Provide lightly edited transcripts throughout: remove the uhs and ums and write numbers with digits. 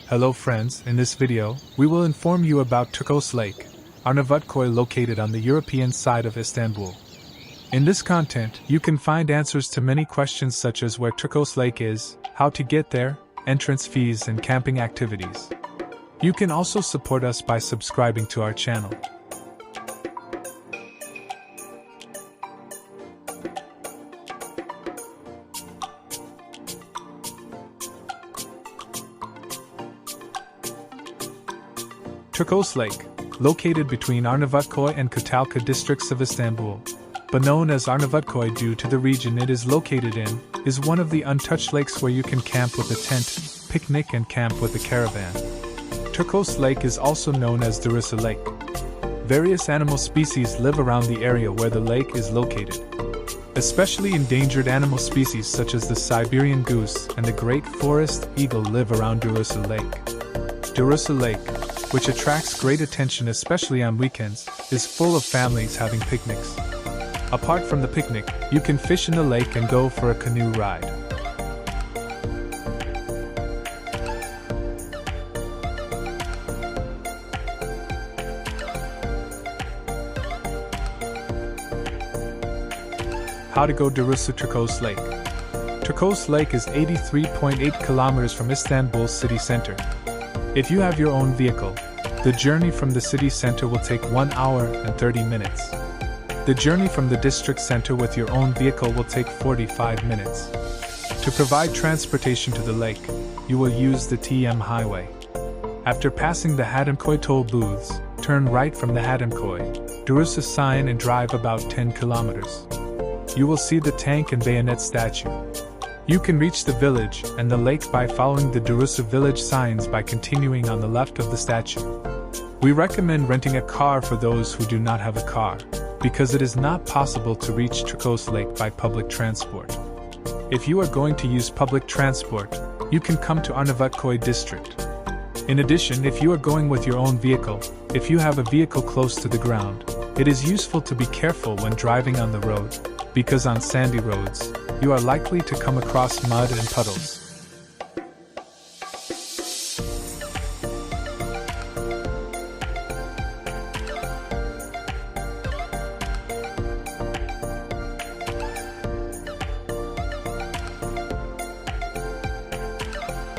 Hello friends, in this video, we will inform you about Terkos Lake, Arnavutköy located on the European side of Istanbul. In this content, you can find answers to many questions such as where Terkos Lake is, how to get there, entrance fees and camping activities. You can also support us by subscribing to our channel. Terkos Lake, located between Arnavutköy and Kütahya districts of Istanbul, but known as Arnavutköy due to the region it is located in, is one of the untouched lakes where you can camp with a tent, picnic and camp with a caravan. Terkos Lake is also known as Durusu Lake. Various animal species live around the area where the lake is located. Especially endangered animal species such as the Siberian goose and the great forest eagle live around Durusu Lake. Durusu Lake, which attracts great attention especially on weekends, is full of families having picnics. Apart from the picnic, you can fish in the lake and go for a canoe ride. How to go Durusu Terkos Lake. Terkos Lake is 83.8 kilometers from Istanbul city center. If you have your own vehicle, the journey from the city center will take 1 hour and 30 minutes. The journey from the district center with your own vehicle will take 45 minutes. To provide transportation to the lake, you will use the TM highway. After passing the Accommodation toll booths, turn right from the Accommodation, Durusu sign and drive about 10 kilometers. You will see the tank and bayonet statue. You can reach the village and the lake by following the Durusu village signs by continuing on the left of the statue. We recommend renting a car for those who do not have a car, because it is not possible to reach Terkos Lake by public transport. If you are going to use public transport, you can come to Arnavutköy district. In addition, if you are going with your own vehicle, if you have a vehicle close to the ground, it is useful to be careful when driving on the road, because on sandy roads, you are likely to come across mud and puddles.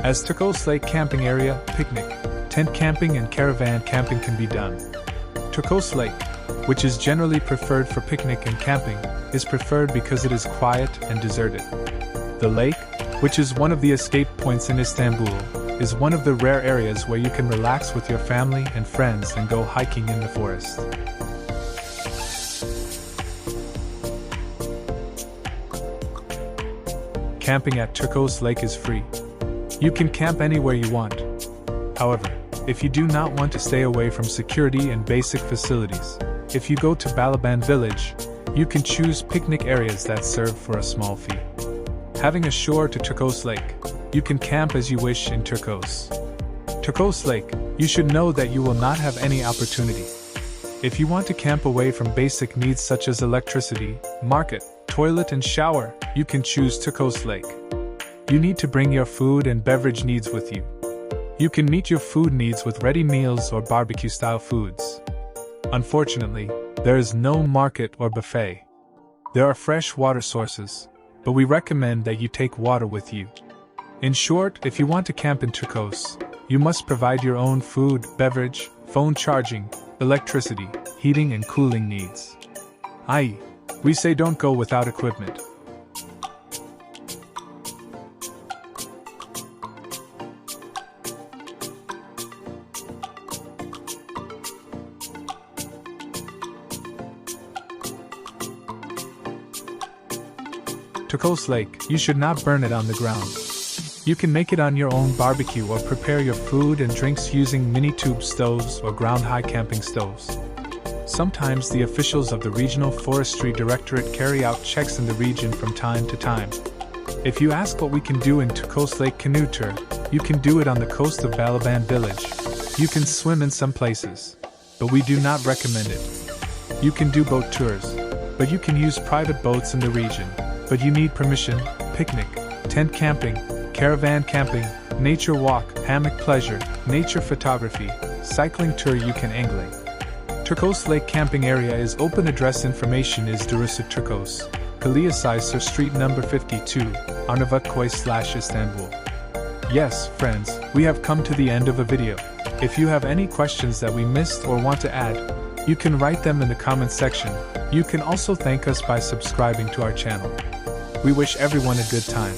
As Terkos Lake camping area, picnic, tent camping and caravan camping can be done. Terkos Lake, which is generally preferred for picnic and camping, is preferred because it is quiet and deserted. The lake, which is one of the escape points in Istanbul, is one of the rare areas where you can relax with your family and friends and go hiking in the forest. Camping at Terkos Lake is free. You can camp anywhere you want. However, if you do not want to stay away from security and basic facilities, if you go to Balaban village, you can choose picnic areas that serve for a small fee. Having a shore to Terkos Lake, you can camp as you wish in Terkos. Terkos Lake, you should know that you will not have any opportunity. If you want to camp away from basic needs such as electricity, market, toilet and shower, you can choose Terkos Lake. You need to bring your food and beverage needs with you. You can meet your food needs with ready meals or barbecue-style foods. Unfortunately, there is no market or buffet. There are fresh water sources, but we recommend that you take water with you. In short, if you want to camp in Terkos, you must provide your own food, beverage, phone charging, electricity, heating and cooling needs. I.e., we say don't go without equipment. Terkos Lake, you should not burn it on the ground. You can make it on your own barbecue or prepare your food and drinks using mini-tube stoves or ground-high camping stoves. Sometimes the officials of the Regional Forestry Directorate carry out checks in the region from time to time. If you ask what we can do in Terkos Lake canoe tour, you can do it on the coast of Balaban village. You can swim in some places, but we do not recommend it. You can do boat tours, but you can use private boats in the region. But you need permission, picnic, tent camping, caravan camping, nature walk, hammock pleasure, nature photography, cycling tour you can angling. Terkos Lake camping area is open. Address information is Durusu Terkos, Kalyasisar Street number 52, Arnavutköy / Istanbul. Yes, friends, we have come to the end of a video. If you have any questions that we missed or want to add, you can write them in the comment section. You can also thank us by subscribing to our channel. We wish everyone a good time.